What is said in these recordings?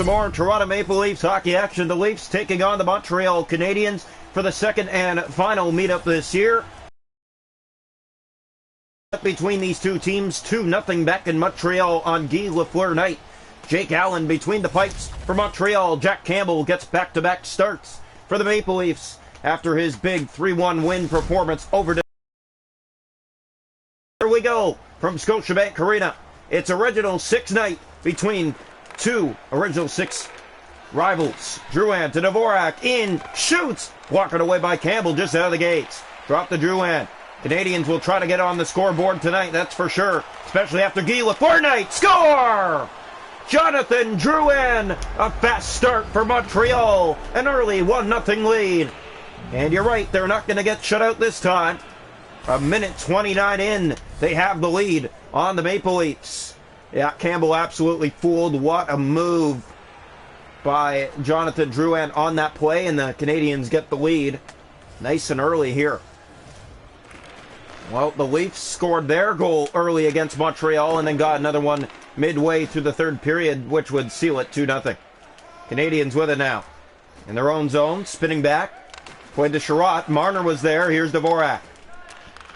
to more Toronto Maple Leafs hockey action. The Leafs taking on the Montreal Canadiens for the second and final meetup this year. Between these two teams, 2-0 back in Montreal on Guy Lafleur night. Jake Allen between the pipes for Montreal. Jack Campbell gets back-to-back starts for the Maple Leafs after his big 3-1 win performance over. Here we go from Scotiabank Arena. It's Original Six night between two Original Six rivals. Drouin to Dvorak, in, shoots, blocked away by Campbell just out of the gates. Drop to Drouin. Canadiens will try to get on the scoreboard tonight, that's for sure, especially after Guy Lafleur night. Score! Jonathan Drouin, a fast start for Montreal, an early 1-0 lead. And you're right, they're not going to get shut out this time. A minute 29 in, they have the lead on the Maple Leafs. Yeah, Campbell absolutely fooled. What a move by Jonathan Drouin on that play, and the Canadiens get the lead nice and early here. Well, the Leafs scored their goal early against Montreal and then got another one midway through the third period, which would seal it 2-0. Canadiens with it now. In their own zone, spinning back. Played to Sherratt. Marner was there. Here's Dvorak.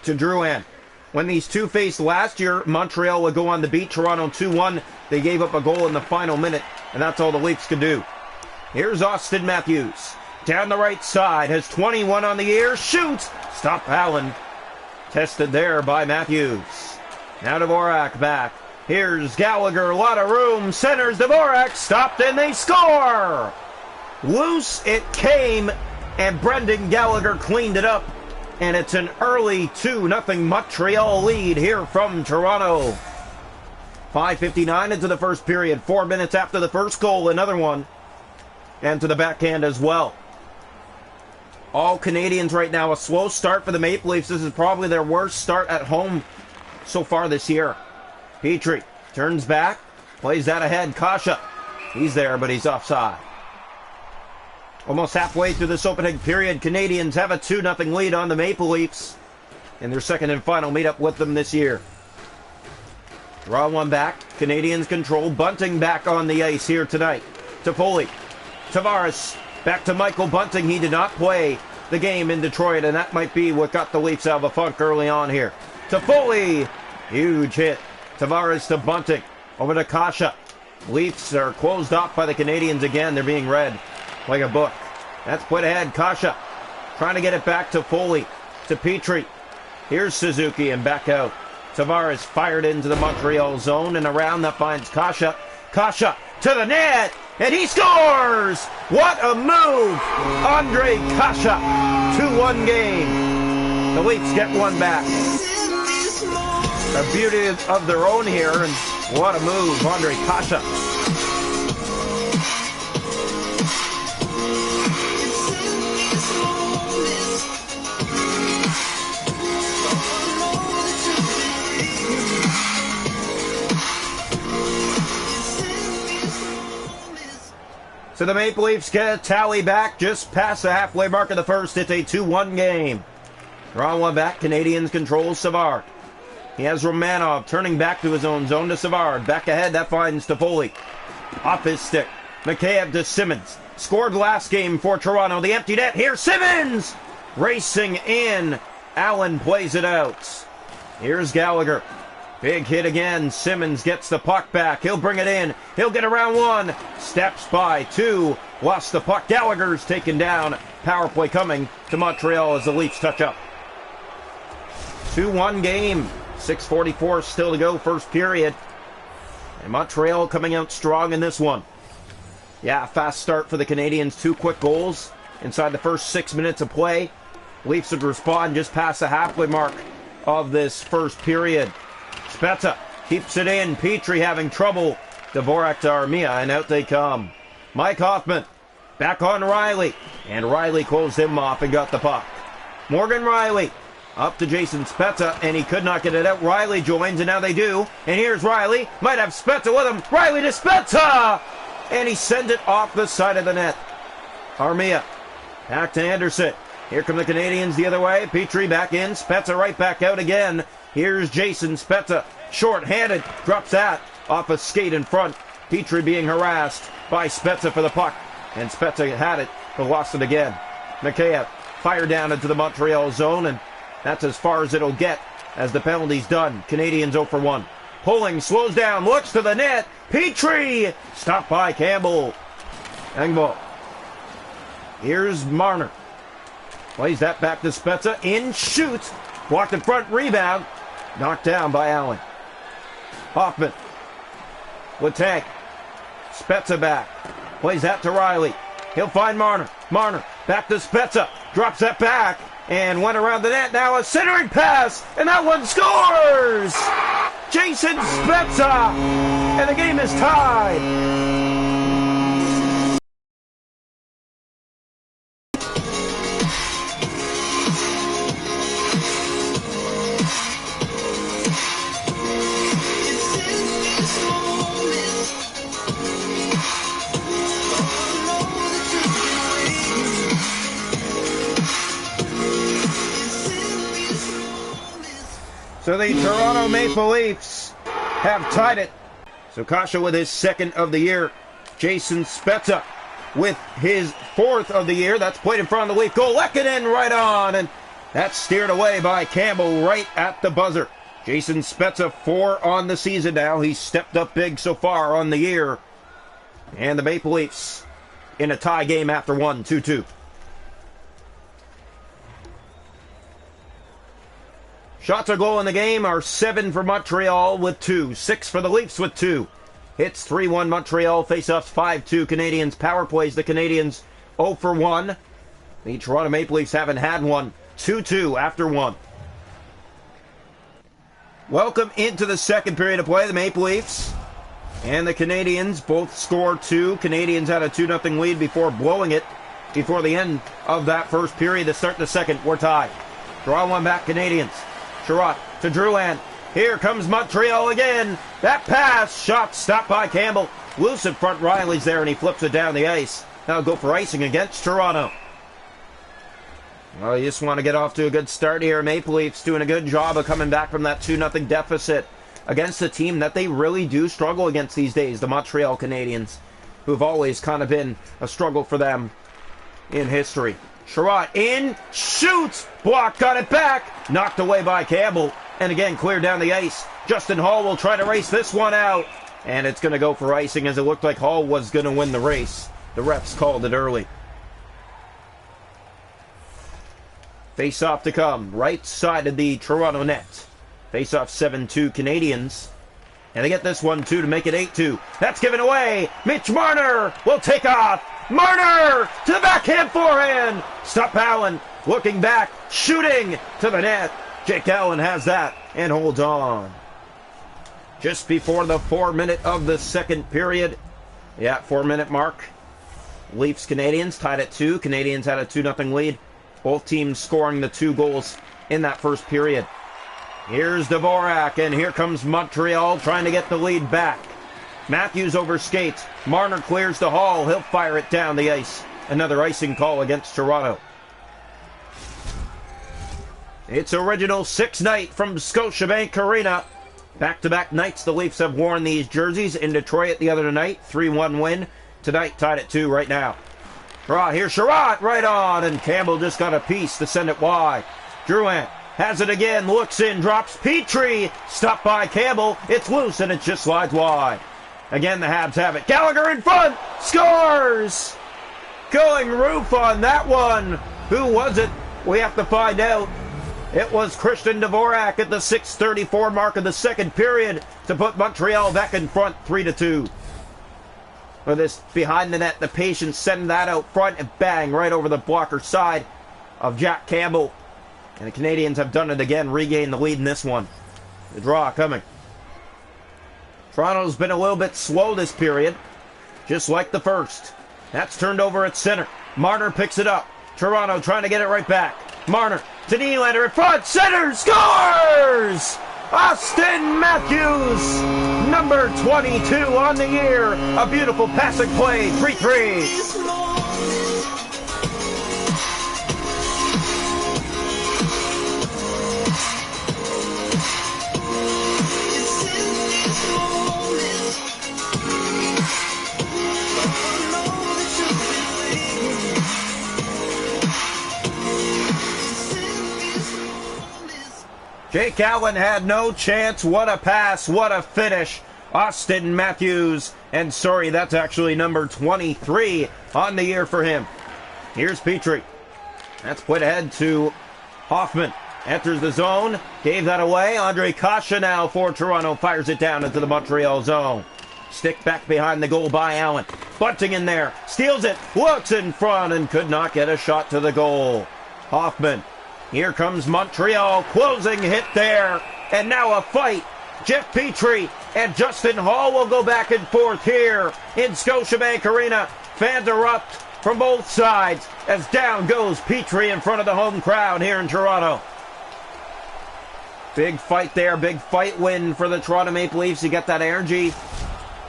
To Drouin. When these two faced last year, Montreal would go on to beat Toronto 2-1. They gave up a goal in the final minute, and that's all the Leafs could do. Here's Austin Matthews. Down the right side, has 21 on the year, shoots! Stop Allen. Tested there by Matthews. Now Dvorak back. Here's Gallagher, a lot of room, centers Dvorak, stopped, and they score! Loose it came, and Brendan Gallagher cleaned it up. And it's an early 2-0 Montreal lead here from Toronto. 5:59 into the first period. 4 minutes after the first goal, another one. And to the backhand as well. All Canadiens right now, a slow start for the Maple Leafs. This is probably their worst start at home so far this year. Petrie turns back, plays that ahead. Kasha, he's there, but he's offside. Almost halfway through this opening period, Canadiens have a 2-0 lead on the Maple Leafs in their second and final meetup with them this year. Draw one back. Canadiens control. Bunting back on the ice here tonight. Toffoli. Tavares. Back to Michael Bunting. He did not play the game in Detroit, and that might be what got the Leafs out of a funk early on here. Toffoli. Huge hit. Tavares to Bunting. Over to Kasha. Leafs are closed off by the Canadiens again. They're being read like a book. That's put ahead. Kasha trying to get it back to Foley. To Petrie. Here's Suzuki and back out. Tavares fired into the Montreal zone and around that finds Kasha. Kasha to the net, and he scores! What a move! Andre Kasha, 2-1 game. The Leafs get one back. A beauty of their own here, and what a move, Andre Kasha. So the Maple Leafs get a tally back just past the halfway mark of the first. It's a 2-1 game. Draw one back. Canadiens control Savard. He has Romanov turning back to his own zone to Savard. Back ahead, that finds Toffoli. Off his stick. Mikheyev to Simmons. Scored last game for Toronto. The empty net. Here's Simmons! Racing in. Allen plays it out. Here's Gallagher. Big hit again. Simmons gets the puck back. He'll bring it in. He'll get around one. Steps by two. Lost the puck. Gallagher's taken down. Power play coming to Montreal as the Leafs touch up. 2-1 game. 6:44 still to go, first period. And Montreal coming out strong in this one. Yeah, fast start for the Canadiens. 2 quick goals inside the first 6 minutes of play. Leafs would respond just past the halfway mark of this first period. Spezza keeps it in. Petrie having trouble. Dvorak to Armia, and out they come. Mike Hoffman back on Riley. And Riley closed him off and got the puck. Morgan Riley up to Jason Spezza, and he could not get it out. Riley joins, and now they do. And here's Riley. Might have Spezza with him. Riley to Spezza! And he sent it off the side of the net. Armia back to Anderson. Here come the Canadiens the other way. Petrie back in. Spezza right back out again. Here's Jason Spezza. Short-handed. Drops that off a skate in front Petrie being harassed by Spezza for the puck. And Spezza had it, but lost it again. Mikheyev fired down into the Montreal zone, and that's as far as it'll get as the penalty's done. Canadiens 0 for 1. Pulling, slows down, looks to the net. Petrie! Stopped by Campbell. Engvall. Here's Marner. Plays that back to Spezza. In, shoots. Blocked in front, rebound. Knocked down by Allen. Hoffman. With tank. Spezza back. Plays that to Riley. He'll find Marner. Marner back to Spezza. Drops that back and went around the net. Now a centering pass, and that one scores! Jason Spezza, and the game is tied. So the Toronto Maple Leafs have tied it. So Kasha with his second of the year. Jason Spezza with his fourth of the year. That's played in front of the Leaf goal. Lehkonen right on. And that's steered away by Campbell right at the buzzer. Jason Spezza 4 on the season now. He's stepped up big so far on the year. And the Maple Leafs in a tie game after one, 2-2. Shots on goal in the game are 7 for Montreal with 2. 6 for the Leafs with 2. Hits 3-1 Montreal. Faceoffs 5-2 Canadiens. Power plays the Canadiens 0 for 1. The Toronto Maple Leafs haven't had one. 2-2 after 1. Welcome into the second period of play. The Maple Leafs and the Canadiens both scored 2. Canadiens had a 2-0 lead before blowing it before the end of that first period. To start the second, we're tied. Draw one back, Canadiens. Sherratt to Drouin. Here comes Montreal again. That pass, shot stopped by Campbell. Loose in front, Riley's there, and he flips it down the ice. Now go for icing against Toronto. Well, you just want to get off to a good start here. Maple Leafs doing a good job of coming back from that 2-0 deficit against a team that they really do struggle against these days, the Montreal Canadiens, who've always kind of been a struggle for them in history. Sherratt in, shoots, block, got it back, knocked away by Campbell, and again cleared down the ice. Justin Hall will try to race this one out, and it's going to go for icing as it looked like Hall was going to win the race. The refs called it early. Face-off to come, right side of the Toronto net. Face-off 7-2 Canadiens. And they get this one, too, to make it 8-2. That's given away. Mitch Marner will take off. Marner to the backhand forehand. Stop Allen. Looking back. Shooting to the net. Jake Allen has that and holds on. Just before the 4-minute of the second period. Yeah, 4-minute mark. Leafs Canadiens tied at 2. Canadiens had a 2-0 lead. Both teams scoring the 2 goals in that first period. Here's Dvorak, and here comes Montreal trying to get the lead back. Matthews overskates. Marner clears the Hall. He'll fire it down the ice. Another icing call against Toronto. It's original 6 night from Scotiabank Arena. Back-to-back nights the Leafs have worn these jerseys. In Detroit the other night, 3-1 win. Tonight tied at 2 right now. Here's Sherratt right on, and Campbell just got a piece to send it wide. Drouin has it again, looks in, drops Petrie, stopped by Campbell. It's loose, and it just slides wide. Again, the Habs have it. Gallagher in front, scores! Going roof on that one. Who was it? We have to find out. It was Christian Dvorak at the 6:34 mark of the second period to put Montreal back in front 3-2. With this behind the net, the patience sending that out front and bang right over the blocker side of Jack Campbell. And the Canadiens have done it again, regained the lead in this one. The draw coming. Toronto's been a little bit slow this period, just like the first. That's turned over at center. Marner picks it up. Toronto trying to get it right back. Marner to Nylander in front. Center scores! Austin Matthews, number 22 on the year. A beautiful passing play, 3-3. Jake Allen had no chance. What a pass. What a finish. Austin Matthews. And sorry, that's actually number 23 on the year for him. Here's Petrie. That's put ahead to Hoffman. Enters the zone. Gave that away. Andre Kasha now for Toronto. Fires it down into the Montreal zone. Stick back behind the goal by Allen. Bunting in there. Steals it. Looks in front and could not get a shot to the goal. Hoffman. Here comes Montreal. Closing hit there. And now a fight. Jeff Petrie and Justin Hall will go back and forth here in Scotiabank Arena. Fans erupt from both sides as down goes Petrie in front of the home crowd here in Toronto. Big fight there. Big fight win for the Toronto Maple Leafs. You get that energy.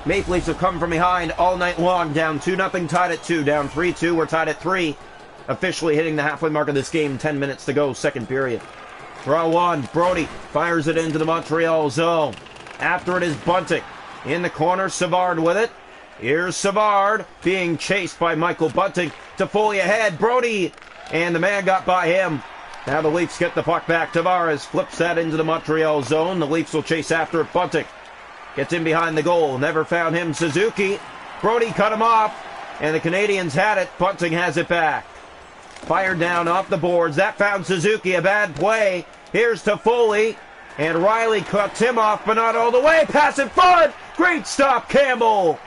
Maple Leafs have come from behind all night long. Down 2-0, tied at 2. Down 3-2, we're tied at 3. Officially hitting the halfway mark of this game. 10 minutes to go, second period. Draw one. Brody fires it into the Montreal zone. After it is Bunting. In the corner, Savard with it. Here's Savard being chased by Michael Bunting. Toffoli ahead. Brody. And the man got by him. Now the Leafs get the puck back. Tavares flips that into the Montreal zone. The Leafs will chase after it. Bunting gets in behind the goal. Never found him. Suzuki. Brody cut him off. And the Canadiens had it. Bunting has it back. Fired down off the boards. That found Suzuki. A bad play. Here's Toffoli. And Riley cuts him off, but not all the way. Pass in front. Great stop, Campbell.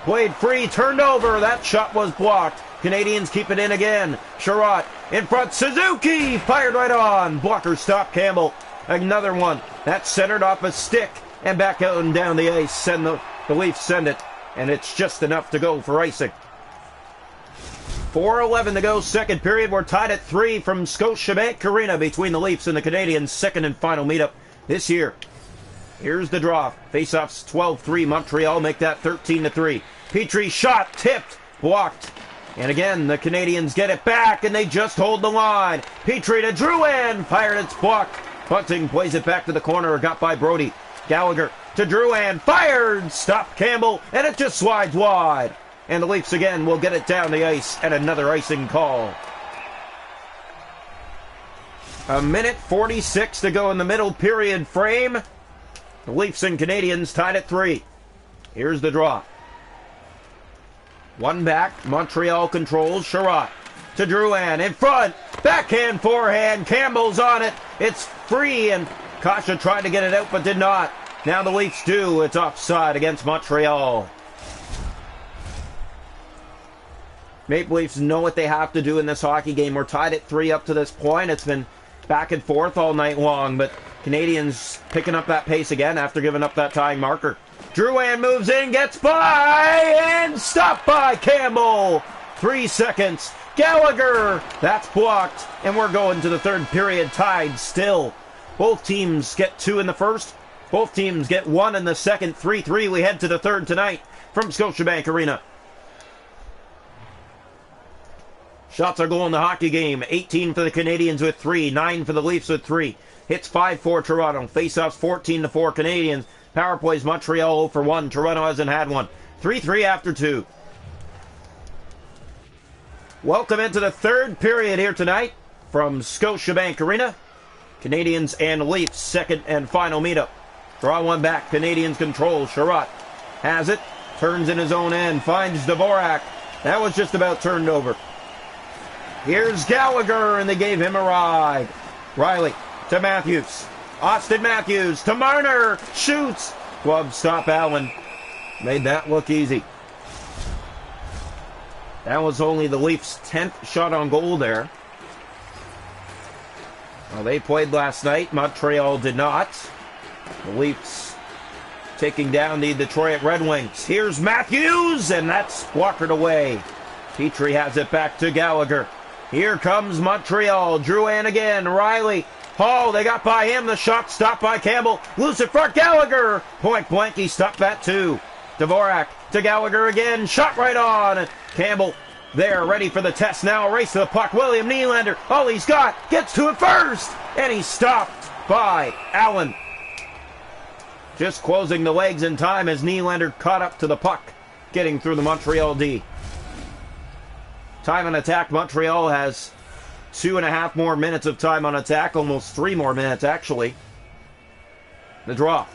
Played free. Turned over. That shot was blocked. Canadiens keep it in again. Sherratt in front. Suzuki. Fired right on. Blocker stop, Campbell. Another one. That's centered off a stick. And back out and down the ice. Send the Leafs send it. And it's just enough to go for icing. 4:11 to go, second period. We're tied at 3 from Scotiabank Arena between the Leafs and the Canadiens. Second and final meetup this year. Here's the draw. Faceoffs 12-3. Montreal make that 13-3. Petrie shot, tipped, blocked. And again, the Canadiens get it back, and they just hold the line. Petrie to Drouin. Fired, it's blocked. Bunting plays it back to the corner, got by Brody. Gallagher to Drouin. Fired. Stopped Campbell, and it just slides wide. And the Leafs again will get it down the ice and another icing call. 1:46 to go in the middle period frame. The Leafs and Canadiens tied at 3. Here's the draw. One back. Montreal controls. Sherratt to Drouin in front. Backhand, forehand. Campbell's on it. It's free, and Kasha tried to get it out but did not. Now the Leafs do. It's offside against Montreal. Maple Leafs know what they have to do in this hockey game. We're tied at 3 up to this point. It's been back and forth all night long, but Canadiens picking up that pace again after giving up that tying marker. Drouin moves in, gets by, and stopped by Campbell. 3 seconds. Gallagher. That's blocked, and we're going to the third period tied still. Both teams get 2 in the first. Both teams get 1 in the second. 3-3. We head to the third tonight from Scotiabank Arena. Shots are goal in the hockey game. 18 for the Canadiens with 3. 9 for the Leafs with 3. Hits 5 for Toronto. Faceoffs 14-4 Canadiens. Power plays Montreal 0 for 1. Toronto hasn't had one. 3-3 after 2. Welcome into the third period here tonight from Scotiabank Arena. Canadiens and Leafs, second and final meetup. Draw one back. Canadiens control. Sherratt has it. Turns in his own end. Finds Dvorak. That was just about turned over. Here's Gallagher, and they gave him a ride. Riley to Matthews. Austin Matthews to Marner. Shoots. Glove stop Allen. Made that look easy. That was only the Leafs' 10th shot on goal there. Well, they played last night. Montreal did not. The Leafs taking down the Detroit Red Wings. Here's Matthews, and that's blockered away. Petrie has it back to Gallagher. Here comes Montreal. Drouin again. Riley. Hall, they got by him. The shot stopped by Campbell. Loose in front. Gallagher. Point blank. He stopped that too. Dvorak to Gallagher again. Shot right on. Campbell there, ready for the test now. Race to the puck. William Nylander. All he's got. Gets to it first. And he's stopped by Allen. Just closing the legs in time as Nylander caught up to the puck. Getting through the Montreal D. Time on attack. Montreal has 2.5 more minutes of time on attack. Almost 3 more minutes, actually. The draw.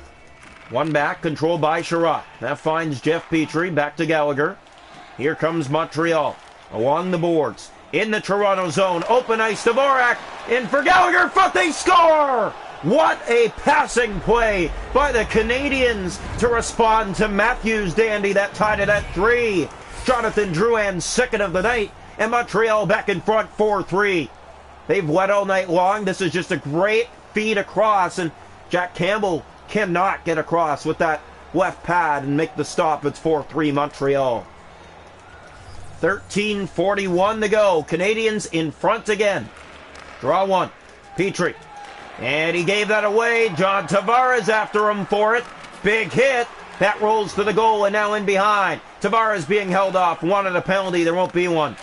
One back, controlled by Sherratt. That finds Jeff Petrie, back to Gallagher. Here comes Montreal, along the boards. In the Toronto zone, open ice, Dvorak, in for Gallagher, but they score! What a passing play by the Canadiens to respond to Matthews' dandy that tied it at 3. Jonathan Drouin's second of the night, and Montreal back in front 4-3. They've led all night long. This is just a great feed across, and Jack Campbell cannot get across with that left pad and make the stop. It's 4-3 Montreal. 13:41 to go. Canadiens in front again. Draw one. Petrie. And he gave that away. John Tavares after him for it. Big hit. That rolls to the goal and now in behind. Tavares being held off. Wanted a penalty. There won't be one.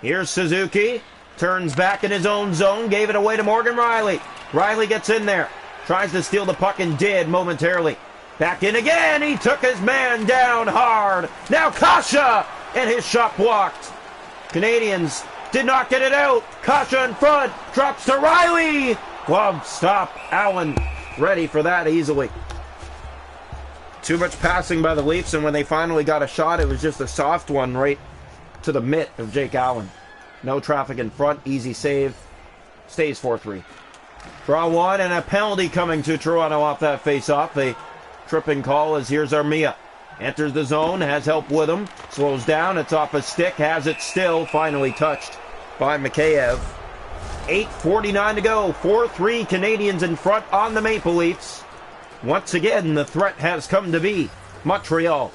Here's Suzuki. Turns back in his own zone. Gave it away to Morgan Rielly. Rielly gets in there. Tries to steal the puck and did momentarily. Back in again. He took his man down hard. Now Kasha. And his shot blocked. Canadiens did not get it out. Kasha in front. Drops to Rielly. Glove stop. Allen ready for that easily. Too much passing by the Leafs, and when they finally got a shot, it was just a soft one right to the mitt of Jake Allen. No traffic in front. Easy save. Stays 4-3. Draw one, and a penalty coming to Toronto off that face-off. A tripping call as here's Armia. Enters the zone, has help with him. Slows down, it's off a stick, has it still. Finally touched by Mikheyev. 8:49 to go. 4-3 Canadiens in front on the Maple Leafs. Once again, the threat has come to be Montreal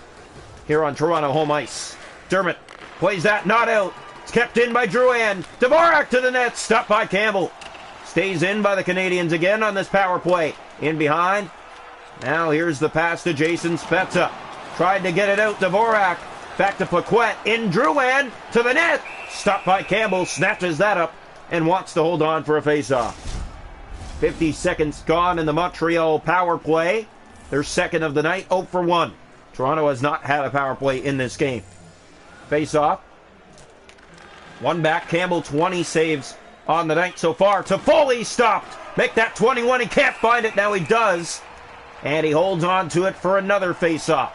here on Toronto home ice. Dermott plays that, not out. It's kept in by Drouin. Dvorak to the net, stopped by Campbell. Stays in by the Canadiens again on this power play. In behind. Now here's the pass to Jason Spezza. Tried to get it out, Dvorak. Back to Paquette. In Drouin to the net. Stopped by Campbell. Snatches that up and wants to hold on for a face-off. 50 seconds gone in the Montreal power play. Their second of the night, 0 for 1. Toronto has not had a power play in this game. Face-off. One back. Campbell, 20 saves on the night so far. Toffoli stopped. Make that 21. He can't find it. Now he does. And he holds on to it for another face-off.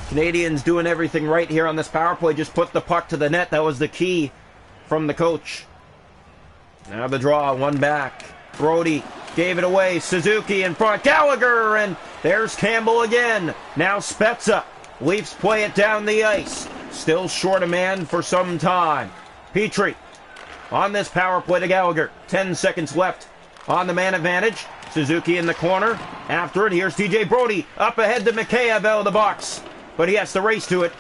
Canadiens doing everything right here on this power play. Just put the puck to the net. That was the key from the coach. Now the draw, one back. Brody gave it away. Suzuki in front. Gallagher, and there's Campbell again. Now Spezza. Leafs play it down the ice. Still short a man for some time. Petrie on this power play to Gallagher. 10 seconds left on the man advantage. Suzuki in the corner. After it, here's TJ Brody. Up ahead to Mikheyev out of the box. But he has to race to it.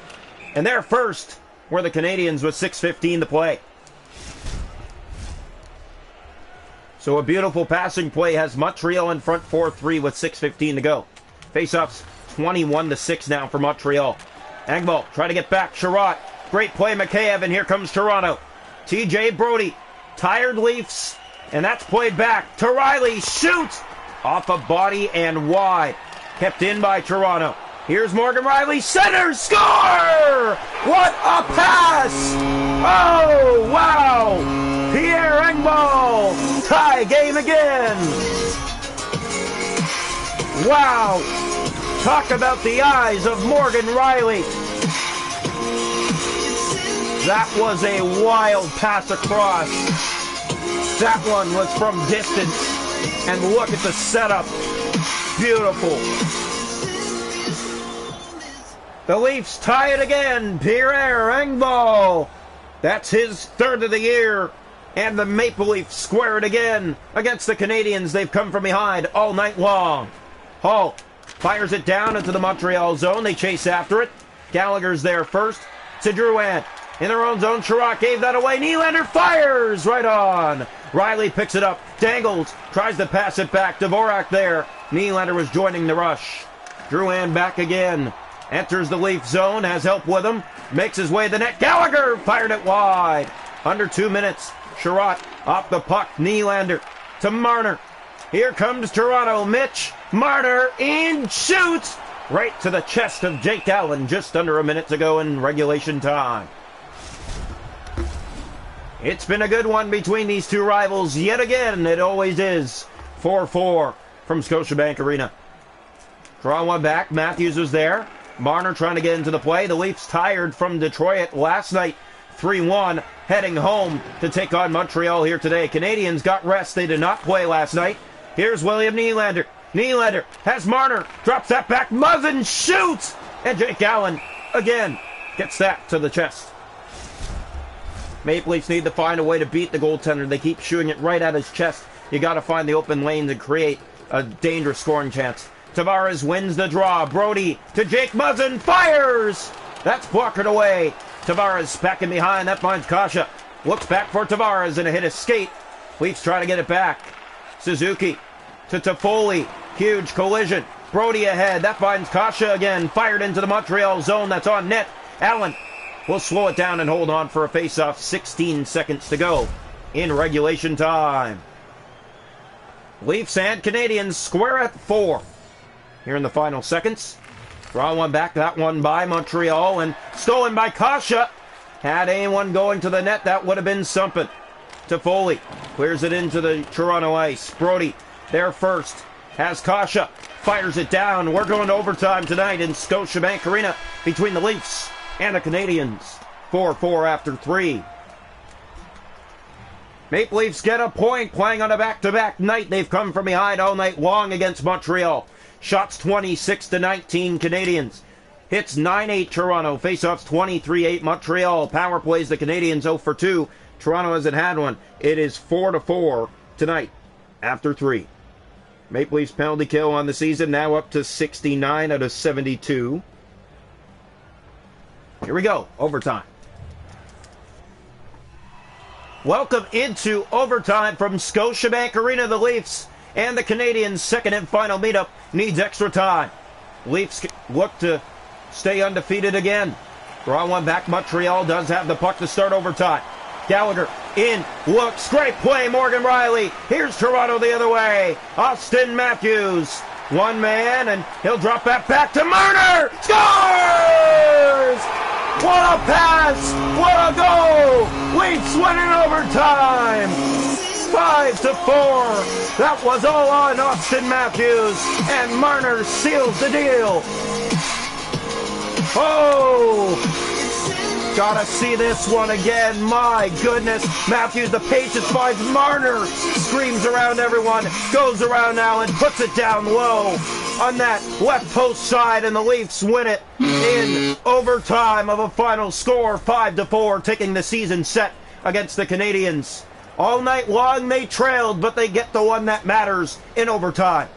And there first were the Canadiens with 6:15 to play. So a beautiful passing play has Montreal in front 4-3 with 6:15 to go. Faceoffs 21-6 now for Montreal. Engvall try to get back. Sherratt. Great play, Mikheyev, and here comes Toronto. TJ Brody. Tired Leafs. And that's played back to Rielly. Shoots! Off a body and wide. Kept in by Toronto. Here's Morgan Rielly. Center! Score! What a pass! Oh, wow! Pierre Engvall. Tie game again. Wow! Talk about the eyes of Morgan Rielly. That was a wild pass across. That one was from distance. And look at the setup. Beautiful. The Leafs tie it again. Pierre Engvall. That's his third of the year. And the Maple Leafs square it again against the Canadiens. They've come from behind all night long. Hall fires it down into the Montreal zone. They chase after it. Gallagher's there first. To Drouin. In their own zone, Sherratt gave that away. Nylander fires right on. Rielly picks it up. Dangles. Tries to pass it back. Dvorak there. Nylander was joining the rush. Drouin back again. Enters the Leaf zone. Has help with him. Makes his way to the net. Gallagher fired it wide. Under 2 minutes. Sherratt off the puck. Nylander to Marner. Here comes Toronto. Mitch Marner in, shoots right to the chest of Jake Allen just under a minute to go in regulation time. It's been a good one between these two rivals yet again. It always is. 4-4. from Scotiabank Arena. Draw one back. Matthews was there. Marner trying to get into the play. The Leafs tired from Detroit last night. 3-1, heading home to take on Montreal here today. Canadiens got rest. They did not play last night. Here's William Nylander. Nylander has Marner. Drops that back. Muzzin shoots. And Jake Allen again gets that to the chest. Maple Leafs need to find a way to beat the goaltender. They keep shooting it right at his chest. You got to find the open lanes and create a dangerous scoring chance. Tavares wins the draw. Brody to Jake Muzzin. Fires! That's blockered away. Tavares backing behind. That finds Kasha. Looks back for Tavares and a hit escape. Leafs try to get it back. Suzuki to Toffoli. Huge collision. Brody ahead. That finds Kasha again. Fired into the Montreal zone. That's on net. Allen will slow it down and hold on for a face-off. 16 seconds to go in regulation time. Leafs and Canadiens square at 4. Here in the final seconds. Draw one back. That one by Montreal and stolen by Kasha. Had anyone going to the net, that would have been something. Toffoli clears it into the Toronto ice. Brody there first. Has Kasha. Fires it down. We're going to overtime tonight in Scotiabank Arena between the Leafs and the Canadiens. 4-4 after 3. Maple Leafs get a point playing on a back-to-back night. They've come from behind all night long against Montreal. Shots 26-19 Canadiens. Hits 9-8 Toronto. Faceoffs 23-8 Montreal. Power plays the Canadiens 0 for 2. Toronto hasn't had one. It is 4-4 tonight after 3. Maple Leafs penalty kill on the season now up to 69 out of 72. Here we go. Overtime. Welcome into overtime from Scotiabank Arena. The Leafs and the Canadiens' second and final meetup needs extra time. Leafs look to stay undefeated again. Draw one back. Montreal does have the puck to start overtime. Gallagher in, looks, great play, Morgan Riley. Here's Toronto the other way. Austin Matthews, one man, and he'll drop that back to Marner. Scores! What a pass! What a goal! Leafs win in overtime! 5-4. That was all on Austin Matthews, and Marner seals the deal. Oh! Gotta see this one again. My goodness. Matthews, the patience finds Marner. Screams around everyone. Goes around now and puts it down low on that left post side, and the Leafs win it in overtime of a final score 5-4, taking the season set against the Canadiens. All night long they trailed, but they get the one that matters in overtime.